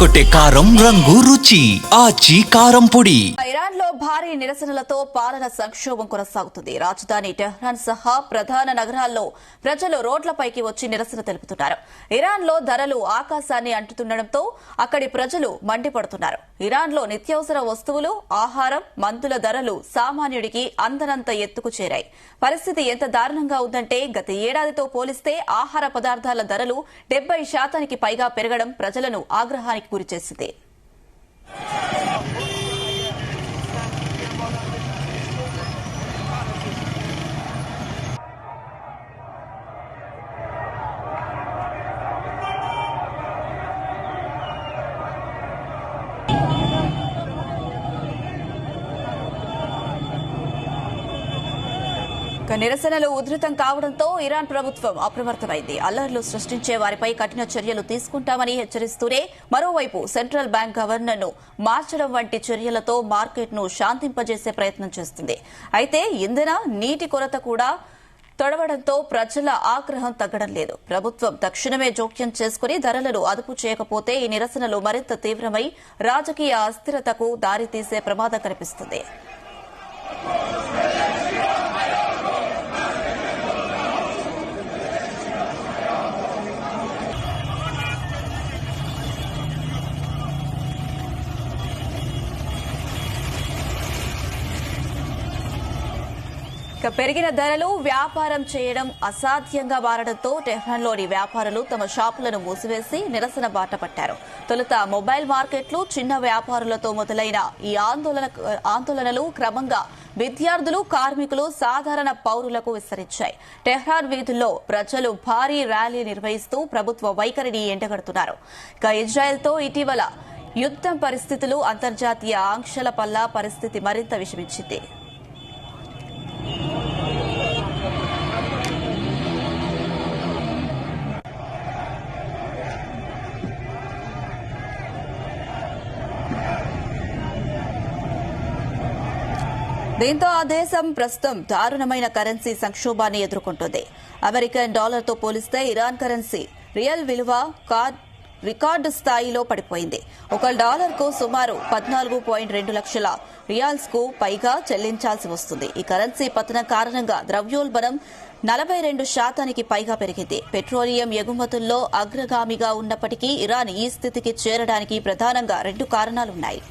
ఎర్రగొట్టే కారం రంగు రుచి ఆచి కారం పొడి. ఇరాన్ లో భారీ నిరసనలతో పాలన సంక్షోభం కొనసాగుతుంది. రాజధాని టెహ్రాన్ సహా ప్రధాన నగరాల్లో ప్రజలు రోడ్లపైకి వచ్చి నిరసన తెలుపుతున్నారు. ఇరాన్ లో ధరలు ఆకాశాన్ని అంటుతుండటంతో అక్కడి ప్రజలు మండిపడుతున్నారు. ఇరాన్ లో నిత్యావసర వస్తువులు, ఆహారం, మందుల ధరలు సామాన్యుడికి అందనంత ఎత్తుకు చేరాయి. పరిస్థితి ఎంత దారుణంగా ఉందంటే గత ఏడాదితో పోలిస్తే ఆహార పదార్థాల ధరలు 70% పైగా పెరగడం ప్రజలను ఆగ్రహానికి గురిచేసింది. నిరసనలు ఉధృతం కావడంతో ఇరాన్ ప్రభుత్వం అప్రమత్తమైంది. అల్లర్లు సృష్టించే వారిపై కఠిన చర్యలు తీసుకుంటామని హెచ్చరిస్తూనే మరోవైపు సెంట్రల్ బ్యాంక్ గవర్నర్ను మార్చడం వంటి చర్యలతో మార్కెట్ను శాంతింపజేసే ప్రయత్నం చేస్తుంది. అయితే ఇంధన, నీటి కొరత కూడా తొడవడంతో ప్రజల ఆగ్రహం తగ్గడం లేదు. ప్రభుత్వం తక్షణమే జోక్యం చేసుకుని ధరలను అదుపు చేయకపోతే ఈ నిరసనలు మరింత తీవ్రమై రాజకీయ అస్థిరతకు దారితీసే ప్రమాదం కనిపిస్తుంది. పెరిగిన ధరలు వ్యాపారం చేయడం అసాధ్యంగా మారడంతో టెహ్రాన్లోని వ్యాపారులు తమ షాపులను మూసివేసి నిరసన బాట పట్టారు. తొలుత మొబైల్ మార్కెట్లు, చిన్న వ్యాపారులతో మొదలైన ఈ ఆందోళనలు క్రమంగా విద్యార్థులు, కార్మికులు, సాధారణ పౌరులకు విస్తరించాయి. టెహ్రాన్ వీధుల్లో ప్రజలు భారీ ర్యాలీ నిర్వహిస్తూ ప్రభుత్వ వైఖరిని ఎండగడుతున్నారు. ఇజ్రాయెల్తో ఇటీవల యుద్ధం పరిస్థితులు, అంతర్జాతీయ ఆంక్షల వల్ల పరిస్థితి మరింత విషమించింది. దీంతో ఆ దేశం ప్రస్తుతం దారుణమైన కరెన్సీ సంక్షోభాన్ని ఎదుర్కొంటోంది. అమెరికన్ డాలర్తో పోలిస్తే ఇరాన్ కరెన్సీ రియల్ విలువ రికార్డు స్థాయిలో పడిపోయింది. $1కు సుమారు 14.2 లక్షల రియాల్స్ కు పైగా చెల్లించాల్సి వస్తుంది. ఈ కరెన్సీ పతనం కారణంగా ద్రవ్యోల్బణం 42% పైగా పెరిగింది. పెట్రోలియం ఎగుమతుల్లో అగ్రగామిగా ఉన్నప్పటికీ ఇరాన్ ఈ స్థితికి చేరడానికి ప్రధానంగా 2 కారణాలున్నాయి.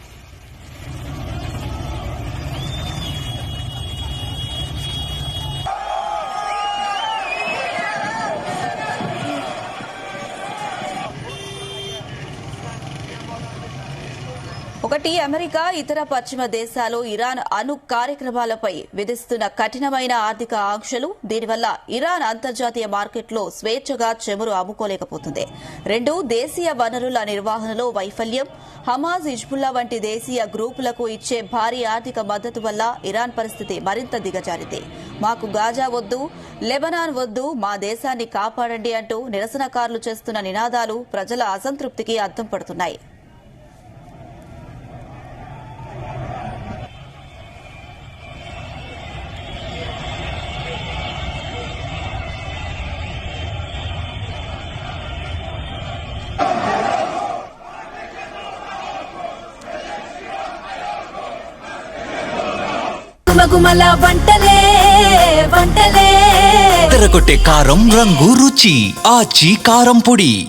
ఒకటి, అమెరికా, ఇతర పశ్చిమ దేశాలు ఇరాన్ అణు కార్యక్రమాలపై విధిస్తున్న కఠినమైన ఆర్థిక ఆంక్షలు. దీనివల్ల ఇరాన్ అంతర్జాతీయ మార్కెట్లో స్వేచ్ఛగా చమురు అమ్ముకోలేకపోతుంది. 2, దేశీయ వనరుల నిర్వహణలో వైఫల్యం. హమాజ్, హిజ్బుల్లా వంటి దేశీయ గ్రూపులకు ఇచ్చే భారీ ఆర్థిక మద్దతు వల్ల ఇరాన్ పరిస్థితి మరింత దిగజారింది. మాకు గాజా వద్దు, లెబనాన్ వద్దు, మా దేశాన్ని కాపాడండి అంటూ నిరసనకారులు చేస్తున్న నినాదాలు ప్రజల అసంతృప్తికి అద్దం పడుతున్నాయి. గుమగుమల వంటలే వంటలే ఎర్రగొట్టే కారం రంగు రుచి ఆచి కారం పొడి.